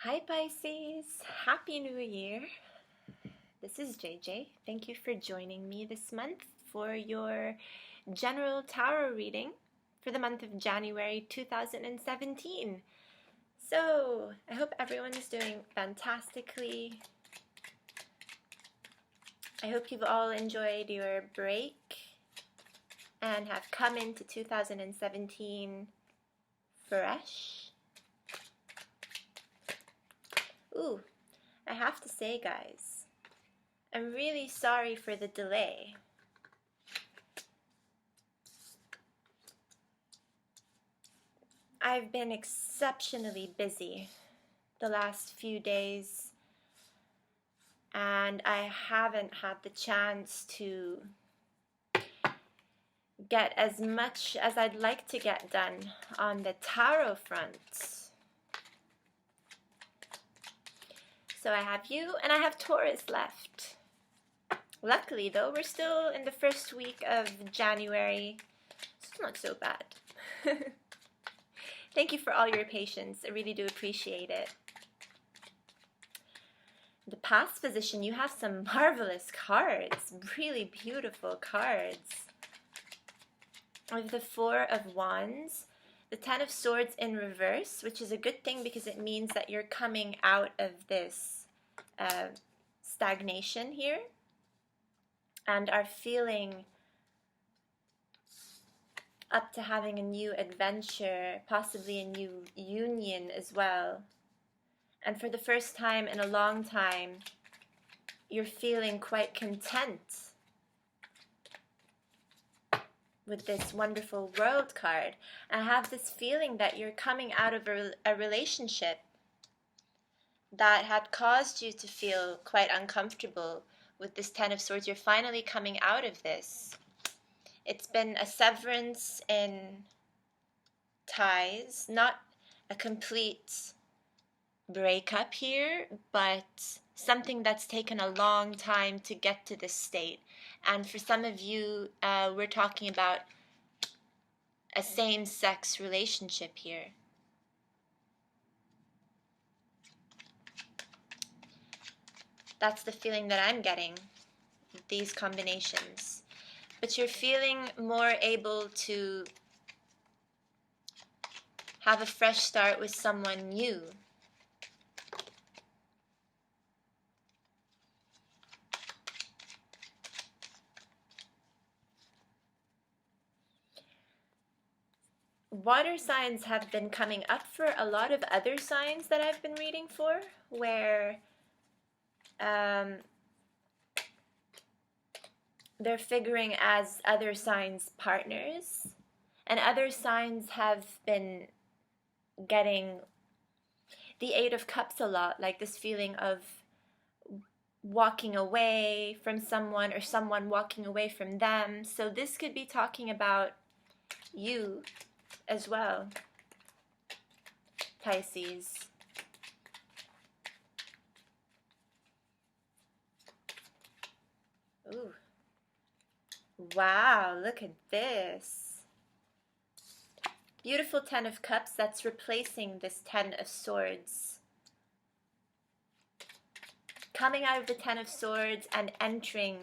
Hi Pisces, Happy New Year. This is JJ. Thank you for joining me this month for your general tarot reading for the month of January 2017. So, I hope everyone is doing fantastically. I hope you've all enjoyed your break and have come into 2017 fresh. Ooh, I have to say, guys, I'm really sorry for the delay. I've been exceptionally busy the last few days, and I haven't had the chance to get as much as I'd like to get done on the tarot front. So I have you, and I have Taurus left. Luckily, though, we're still in the first week of January. It's not so bad. Thank you for all your patience. I really do appreciate it. The past position, you have some marvelous cards. Really beautiful cards. With the Four of Wands, the Ten of Swords in reverse, which is a good thing because it means that you're coming out of this stagnation here and are feeling up to having a new adventure, possibly a new union as well. And for the first time in a long time, you're feeling quite content with this wonderful World card. And I have this feeling that you're coming out of a relationship that had caused you to feel quite uncomfortable with this Ten of Swords. You're finally coming out of this. It's been a severance in ties, not a complete breakup here, but something that's taken a long time to get to this state. And for some of you, we're talking about a same-sex relationship here. That's the feeling that I'm getting with these combinations. But you're feeling more able to have a fresh start with someone new. Water signs have been coming up for a lot of other signs that I've been reading for, where they're figuring as other signs' partners, and other signs have been getting the Eight of Cups a lot, like this feeling of walking away from someone or someone walking away from them. So this could be talking about you as well, Pisces. Ooh. Wow, look at this. Beautiful Ten of Cups that's replacing this Ten of Swords. Coming out of the Ten of Swords and entering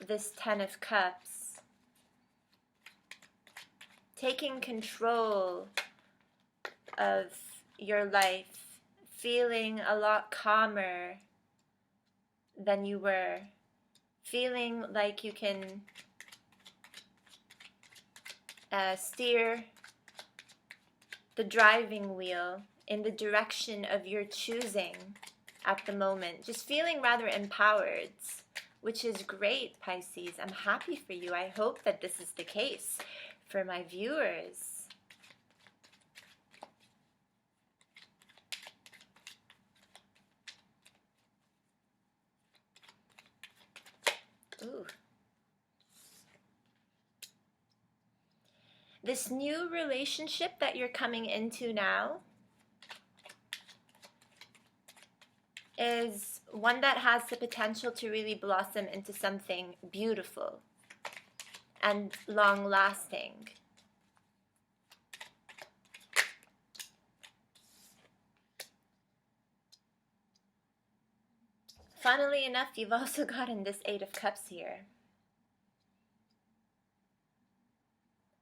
this Ten of Cups. Taking control of your life. Feeling a lot calmer than you were. Feeling like you can steer the driving wheel in the direction of your choosing at the moment. Just feeling rather empowered, which is great, Pisces. I'm happy for you. I hope that this is the case for my viewers. Ooh. This new relationship that you're coming into now is one that has the potential to really blossom into something beautiful and long-lasting. Funnily enough, you've also gotten this Eight of Cups here.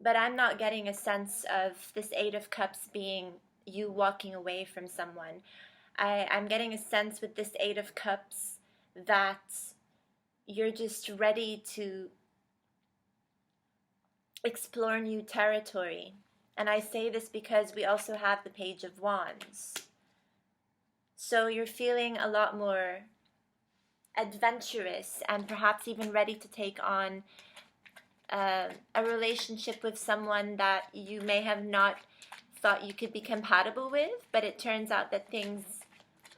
But I'm not getting a sense of this Eight of Cups being you walking away from someone. I'm getting a sense with this Eight of Cups that you're just ready to explore new territory. And I say this because we also have the Page of Wands. So you're feeling a lot more adventurous and perhaps even ready to take on a relationship with someone that you may have not thought you could be compatible with, but it turns out that things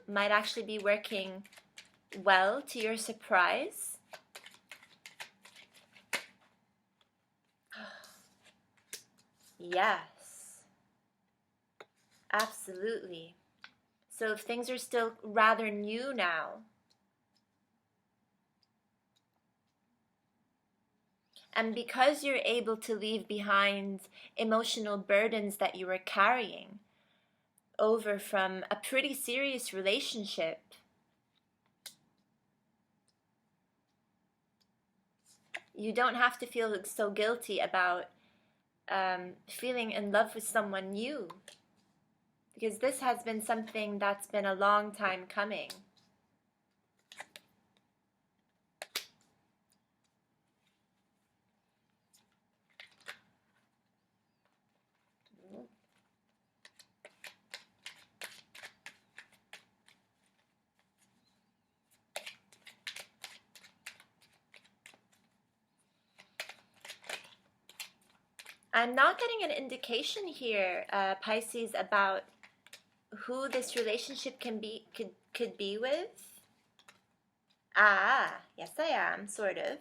might actually be working well to your surprise. Yes, absolutely. So if things are still rather new now, and because you're able to leave behind emotional burdens that you were carrying over from a pretty serious relationship, you don't have to feel so guilty about feeling in love with someone new, because this has been something that's been a long time coming. I'm not getting an indication here, Pisces, about who this relationship could be with. Ah, yes I am, sort of.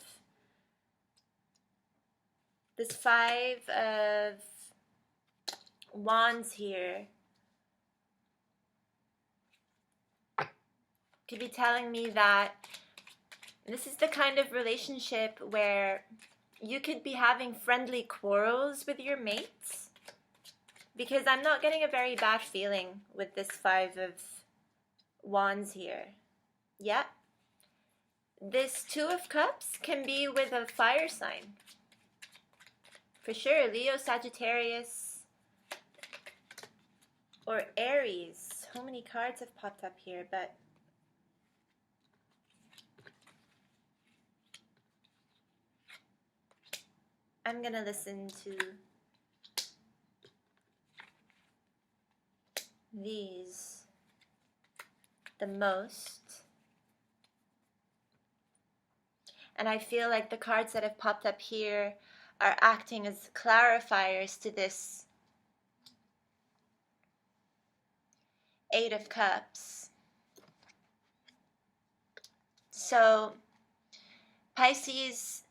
This Five of Wands here could be telling me that this is the kind of relationship where you could be having friendly quarrels with your mates, because I'm not getting a very bad feeling with this Five of Wands here. Yeah. This Two of Cups can be with a fire sign. For sure, Leo, Sagittarius, or Aries. So many cards have popped up here, but I'm gonna listen to these the most. And I feel like the cards that have popped up here are acting as clarifiers to this Eight of Cups. So, Pisces,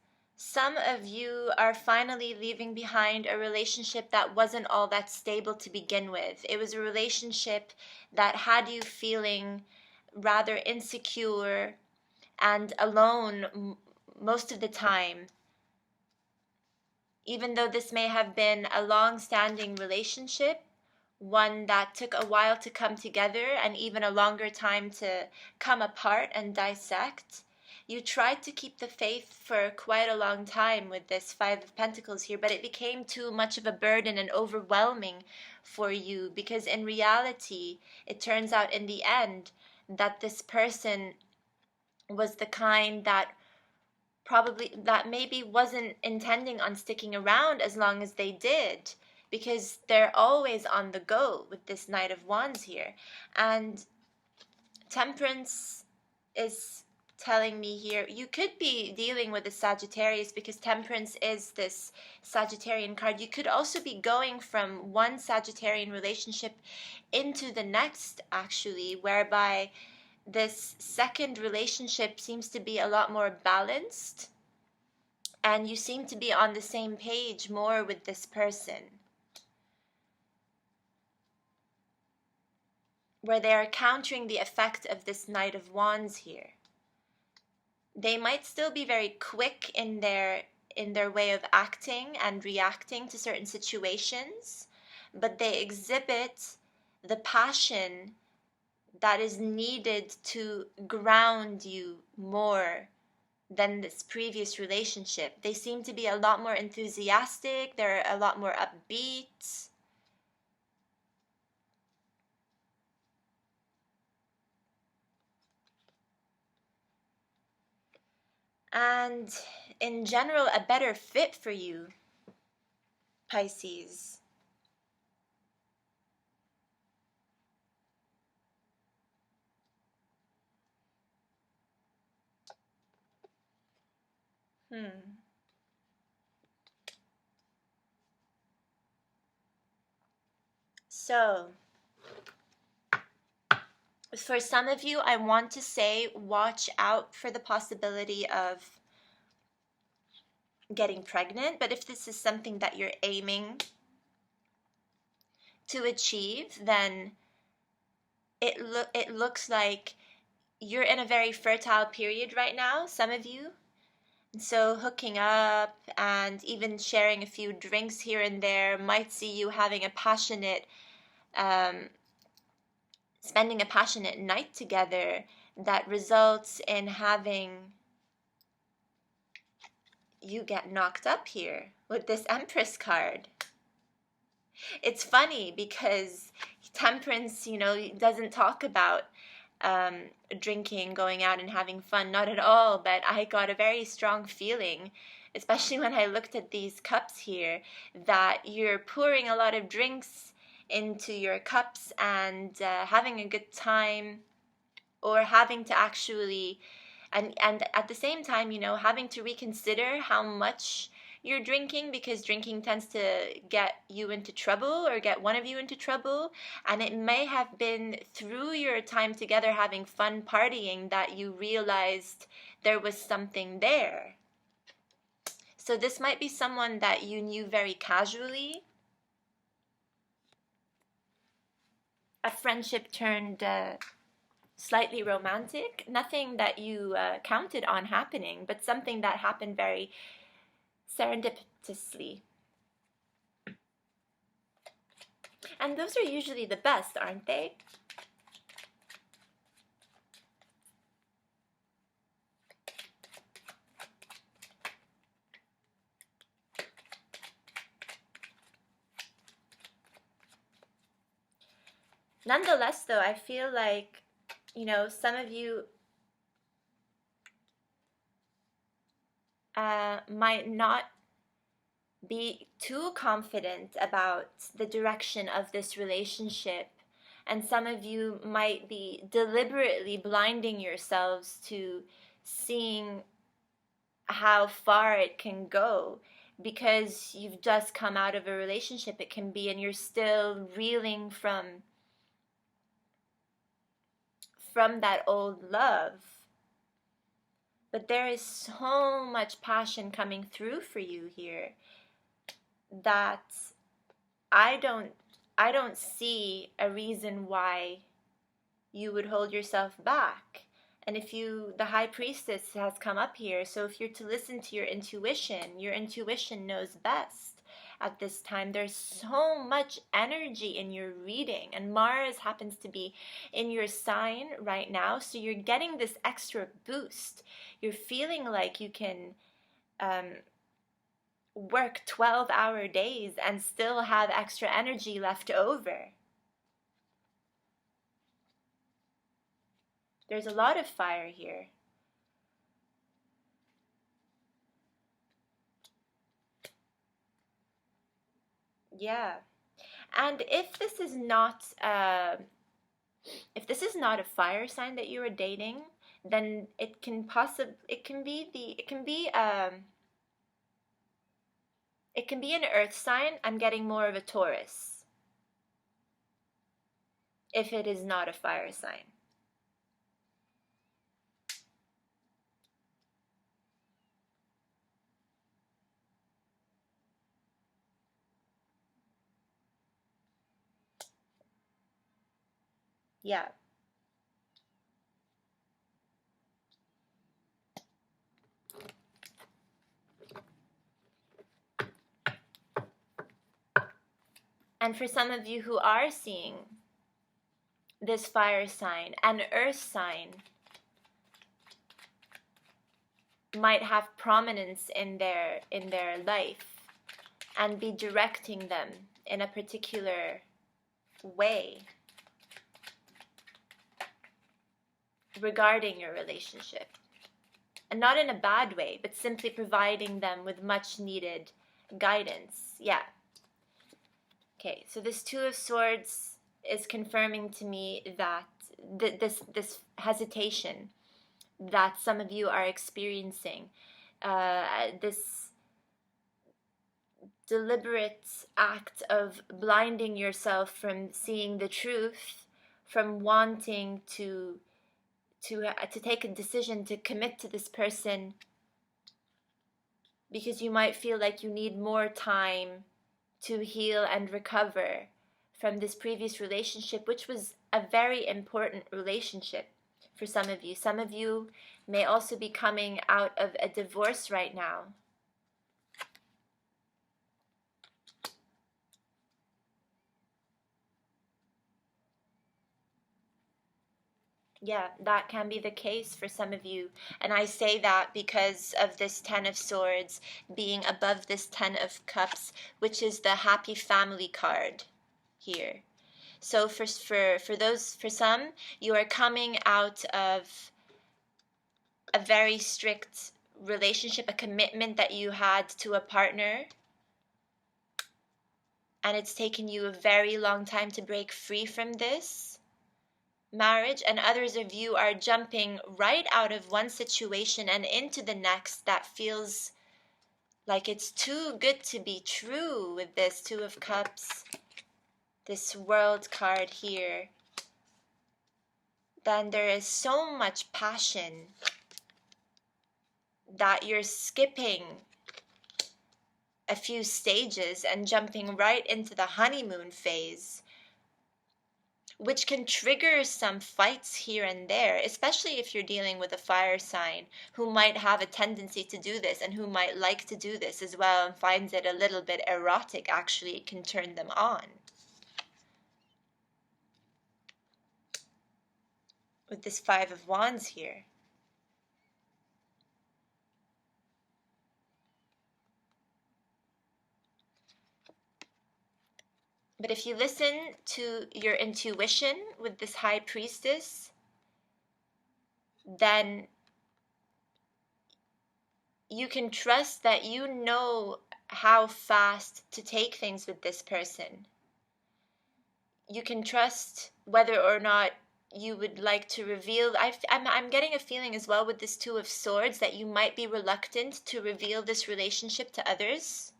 some of you are finally leaving behind a relationship that wasn't all that stable to begin with. It was a relationship that had you feeling rather insecure and alone most of the time. Even though this may have been a long-standing relationship, one that took a while to come together and even a longer time to come apart and dissect, you tried to keep the faith for quite a long time with this Five of Pentacles here, but it became too much of a burden and overwhelming for you, because in reality, it turns out in the end that this person was the kind that maybe wasn't intending on sticking around as long as they did, because they're always on the go with this Knight of Wands here. And Temperance is telling me here, you could be dealing with a Sagittarius, because Temperance is this Sagittarian card. You could also be going from one Sagittarian relationship into the next, actually, whereby this second relationship seems to be a lot more balanced, and you seem to be on the same page more with this person, where they are countering the effect of this Knight of Wands here. They might still be very quick in their way of acting and reacting to certain situations, but they exhibit the passion that is needed to ground you more than this previous relationship. They seem to be a lot more enthusiastic, they're a lot more upbeat. And in general, a better fit for you, Pisces. So, for some of you, I want to say watch out for the possibility of getting pregnant. But if this is something that you're aiming to achieve, then it looks like you're in a very fertile period right now, some of you. So hooking up and even sharing a few drinks here and there might see you having a passionate, spending a passionate night together that results in having you get knocked up here with this Empress card. It's funny because temperance, doesn't talk about drinking, going out and having fun, not at all. But I got a very strong feeling, especially when I looked at these cups here, that you're pouring a lot of drinks into your cups and having a good time, or having to actually, and at the same time, having to reconsider how much you're drinking, because drinking tends to get you into trouble or get one of you into trouble. And it may have been through your time together having fun partying that you realized there was something there. So this might be someone that you knew very casually. A friendship turned slightly romantic. Nothing that you counted on happening, but something that happened very serendipitously. And those are usually the best, aren't they? Nonetheless, though, I feel like, some of you might not be too confident about the direction of this relationship. And some of you might be deliberately blinding yourselves to seeing how far it can go, because you've just come out of a relationship, it can be, and you're still reeling from that old love. But there is so much passion coming through for you here that I don't see a reason why you would hold yourself back. And the High Priestess has come up here, so if you're to listen to your intuition knows best. At this time, there's so much energy in your reading, and Mars happens to be in your sign right now, so you're getting this extra boost. You're feeling like you can work 12-hour days and still have extra energy left over. There's a lot of fire here. Yeah. And if this is not a fire sign that you are dating, then it can be an earth sign. I'm getting more of a Taurus if it is not a fire sign. Yeah. And for some of you who are seeing this fire sign, an earth sign, might have prominence in their life and be directing them in a particular way regarding your relationship. And not in a bad way, but simply providing them with much needed guidance. Yeah. Okay, so this Two of Swords is confirming to me that this hesitation that some of you are experiencing, this deliberate act of blinding yourself from seeing the truth, from wanting to take a decision to commit to this person because you might feel like you need more time to heal and recover from this previous relationship, which was a very important relationship for some of you. Some of you may also be coming out of a divorce right now. Yeah, that can be the case for some of you. And I say that because of this Ten of Swords being above this Ten of Cups, which is the happy family card here. So for some, you are coming out of a very strict relationship, a commitment that you had to a partner, and it's taken you a very long time to break free from this marriage, and others of you are jumping right out of one situation and into the next that feels like it's too good to be true with this Two of Cups, this World card here. Then there is so much passion that you're skipping a few stages and jumping right into the honeymoon phase, which can trigger some fights here and there, especially if you're dealing with a fire sign who might have a tendency to do this and who might like to do this as well and finds it a little bit erotic. Actually, it can turn them on. With this Five of Wands here. But if you listen to your intuition with this High Priestess, then you can trust that you know how fast to take things with this person. You can trust whether or not you would like to reveal. I'm getting a feeling as well with this Two of Swords that you might be reluctant to reveal this relationship to others.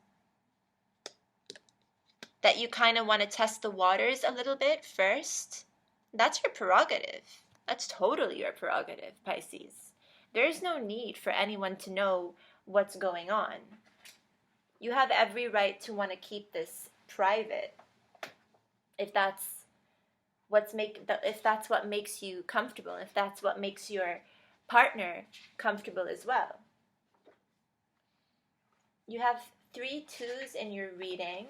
That you kind of want to test the waters a little bit first. That's your prerogative. That's totally your prerogative, Pisces. There's no need for anyone to know what's going on. You have every right to want to keep this private if that's what makes you comfortable, if that's what makes your partner comfortable as well. You have 3 twos in your reading.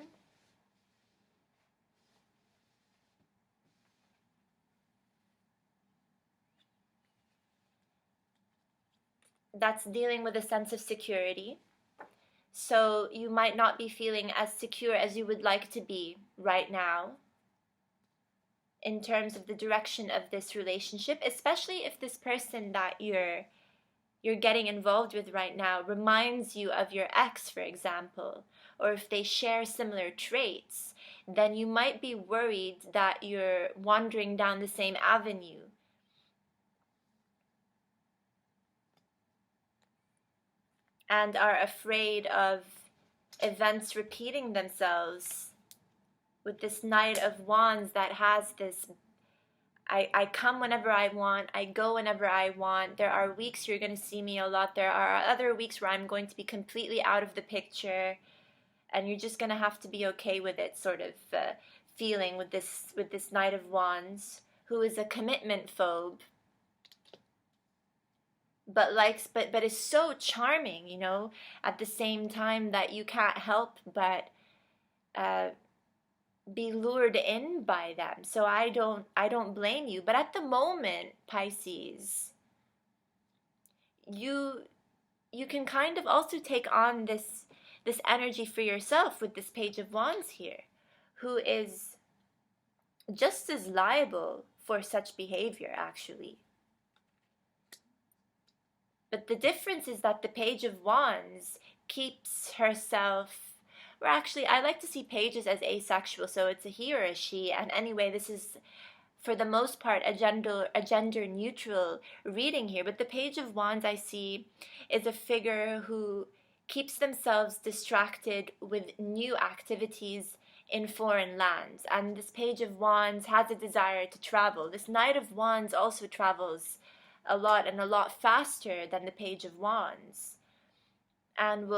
That's dealing with a sense of security. So you might not be feeling as secure as you would like to be right now in terms of the direction of this relationship, especially if this person that you're getting involved with right now reminds you of your ex, for example, or if they share similar traits, then you might be worried that you're wandering down the same avenue. And are afraid of events repeating themselves with this Knight of Wands that has this, I come whenever I want, I go whenever I want. There are weeks you're going to see me a lot. There are other weeks where I'm going to be completely out of the picture, and you're just going to have to be okay with it, sort of feeling with this Knight of Wands, who is a commitment phobe. But is so charming, you know, at the same time that you can't help but be lured in by them. So I don't blame you. But at the moment, Pisces, you can kind of also take on this energy for yourself with this Page of Wands here, who is just as liable for such behavior, actually. But the difference is that the Page of Wands keeps herself, or actually, I like to see pages as asexual, so it's a he or a she. And anyway, this is, for the most part, a gender neutral reading here. But the Page of Wands I see is a figure who keeps themselves distracted with new activities in foreign lands. And this Page of Wands has a desire to travel. This Knight of Wands also travels a lot, and a lot faster than the Page of Wands, and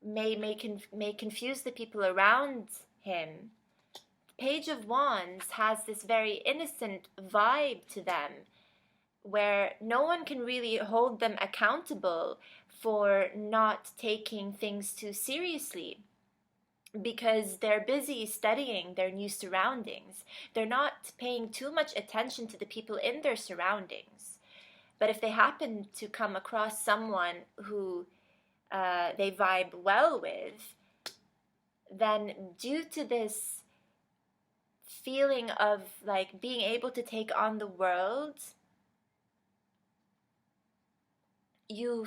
may confuse the people around him. Page of Wands has this very innocent vibe to them, where no one can really hold them accountable for not taking things too seriously, because they're busy studying their new surroundings. They're not paying too much attention to the people in their surroundings. But if they happen to come across someone who they vibe well with, then due to this feeling of like being able to take on the world, you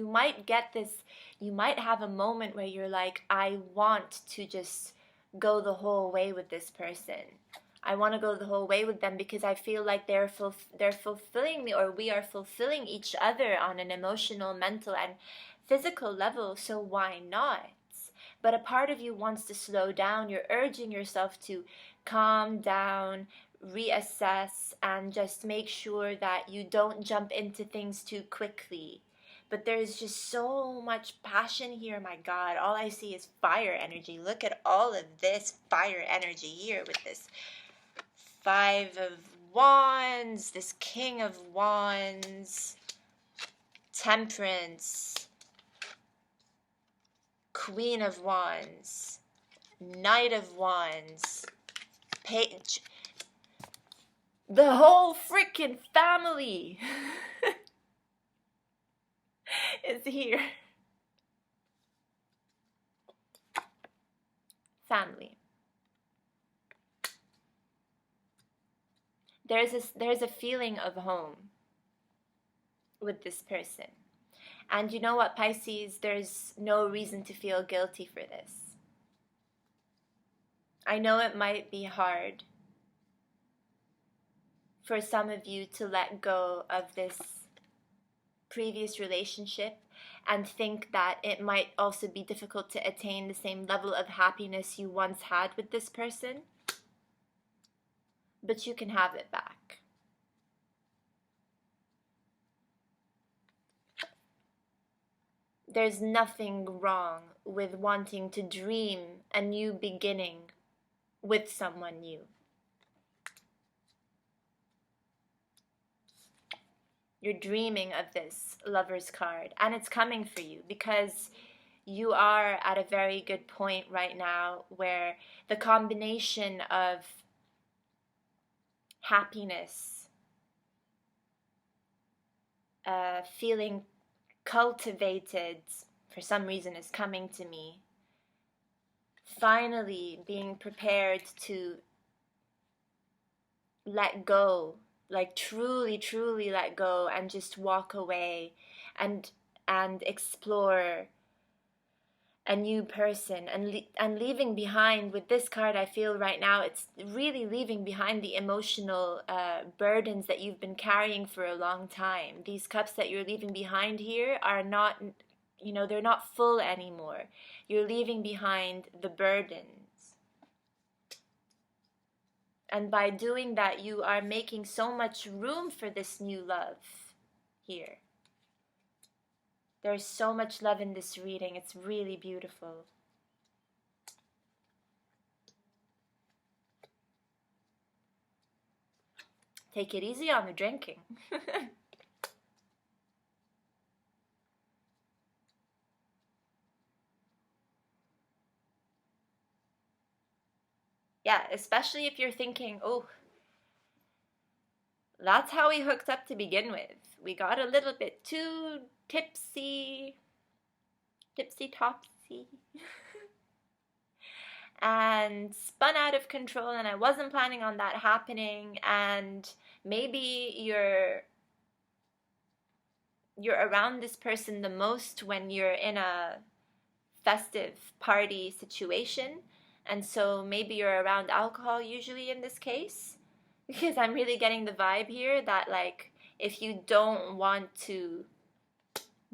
might get this, you might have a moment where you're like, I want to just go the whole way with this person. I want to go the whole way with them because I feel like they're fulfilling me, or we are fulfilling each other on an emotional, mental, and physical level, so why not? But a part of you wants to slow down. You're urging yourself to calm down, reassess, and just make sure that you don't jump into things too quickly. But there's just so much passion here, my God. All I see is fire energy. Look at all of this fire energy here with this Five of Wands, this King of Wands, Temperance, Queen of Wands, Knight of Wands, Page. The whole freaking family is here. Family. There's a feeling of home with this person. And you know what, Pisces, there's no reason to feel guilty for this. I know it might be hard for some of you to let go of this previous relationship and think that it might also be difficult to attain the same level of happiness you once had with this person. But you can have it back. There's nothing wrong with wanting to dream a new beginning with someone new. You're dreaming of this Lover's card, and it's coming for you because you are at a very good point right now where the combination of happiness, feeling cultivated for some reason is coming to me. Finally being prepared to let go, like truly let go and just walk away and explore a new person, and leaving behind, with this card I feel right now, it's really leaving behind the emotional burdens that you've been carrying for a long time. These cups that you're leaving behind here are not, they're not full anymore. You're leaving behind the burdens. And by doing that, you are making so much room for this new love here. There's so much love in this reading. It's really beautiful. Take it easy on the drinking. Yeah, especially if you're thinking, oh, that's how we hooked up to begin with. We got a little bit too tipsy topsy, and spun out of control, and I wasn't planning on that happening. And maybe you're around this person the most when you're in a festive party situation, and so maybe you're around alcohol usually in this case, because I'm really getting the vibe here that, like, if you don't want to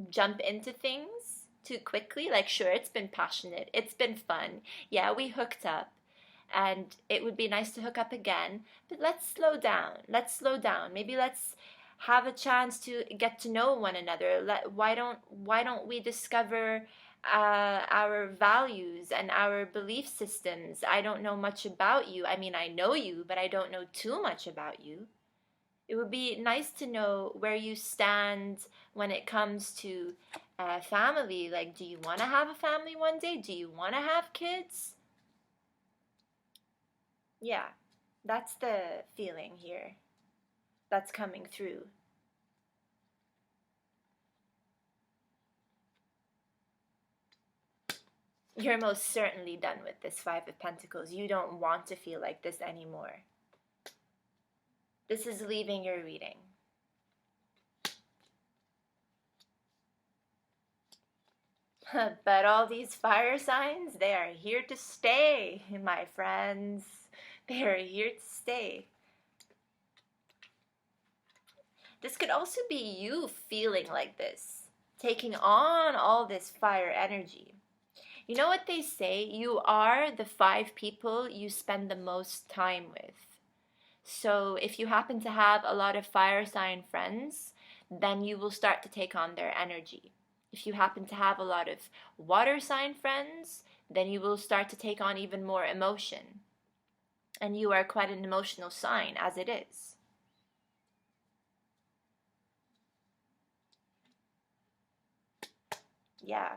jump into things too quickly, like, sure, it's been passionate, it's been fun, yeah, we hooked up, and it would be nice to hook up again, but let's slow down, maybe let's have a chance to get to know one another. Why don't we discover our values and our belief systems? I don't know much about you. I mean, I know you, but I don't know too much about you. It would be nice to know where you stand when it comes to family. Like, do you want to have a family one day? Do you want to have kids? Yeah, that's the feeling here that's coming through. You're most certainly done with this Five of Pentacles. You don't want to feel like this anymore. This is leaving your reading. But all these fire signs, they are here to stay, my friends. They are here to stay. This could also be you feeling like this, taking on all this fire energy. You know what they say? You are the 5 people you spend the most time with. So if you happen to have a lot of fire sign friends, then you will start to take on their energy. If you happen to have a lot of water sign friends, then you will start to take on even more emotion. And you are quite an emotional sign as it is. Yeah.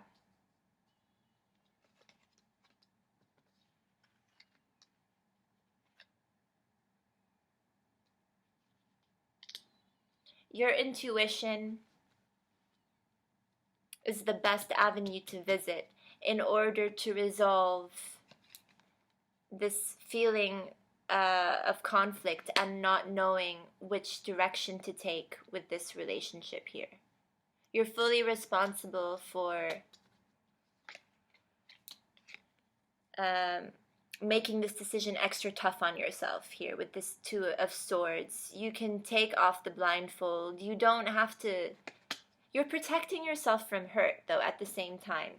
Your intuition is the best avenue to visit in order to resolve this feeling of conflict and not knowing which direction to take with this relationship here. You're fully responsible for making this decision extra tough on yourself here with this Two of Swords. You can take off the blindfold. You don't have to. You're protecting yourself from hurt, though, at the same time.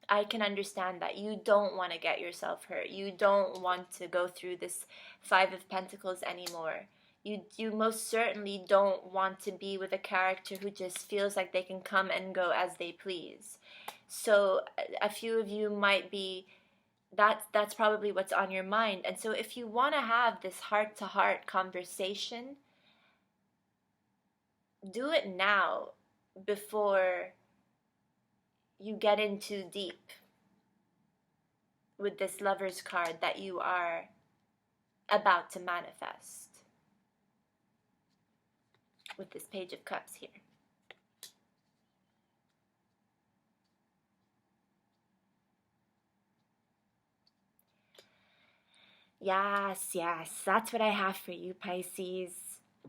I can understand that. You don't want to get yourself hurt. You don't want to go through this Five of Pentacles anymore. You most certainly don't want to be with a character who just feels like they can come and go as they please. So a few of you might be, that's probably what's on your mind. And so if you want to have this heart-to-heart conversation, do it now before you get in too deep with this Lover's card that you are about to manifest with this Page of Cups here. Yes, that's what I have for you, Pisces.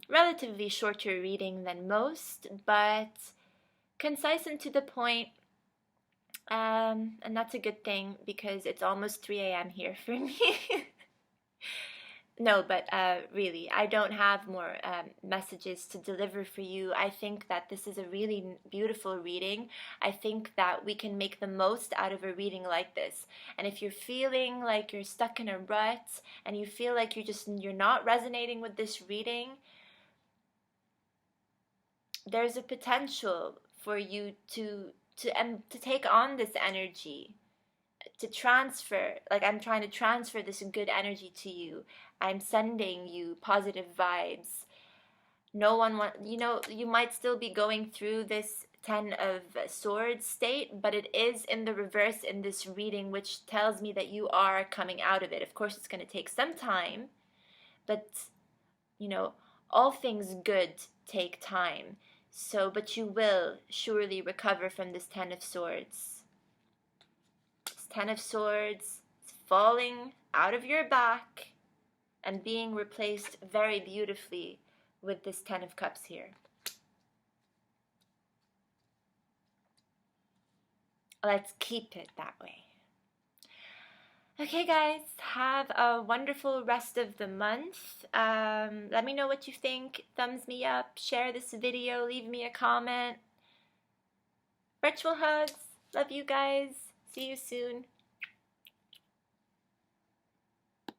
Relatively shorter reading than most, but concise and to the point. And that's a good thing because it's almost 3 a.m. here for me. No, but really, I don't have more messages to deliver for you. I think that this is a really beautiful reading. I think that we can make the most out of a reading like this. And if you're feeling like you're stuck in a rut and you feel like you're not resonating with this reading, there's a potential for you to take on this energy, to transfer. Like, I'm trying to transfer this good energy to you. I'm sending you positive vibes. No one you might still be going through this Ten of Swords state, but it is in the reverse in this reading, which tells me that you are coming out of it. Of course, it's going to take some time, but, you know, all things good take time. So, but you will surely recover from this Ten of Swords. This Ten of Swords is falling out of your back and being replaced very beautifully with this Ten of Cups here. Let's keep it that way. Okay, guys, have a wonderful rest of the month. Let me know what you think. Thumbs me up, share this video, leave me a comment. Virtual hugs. Love you guys. See you soon.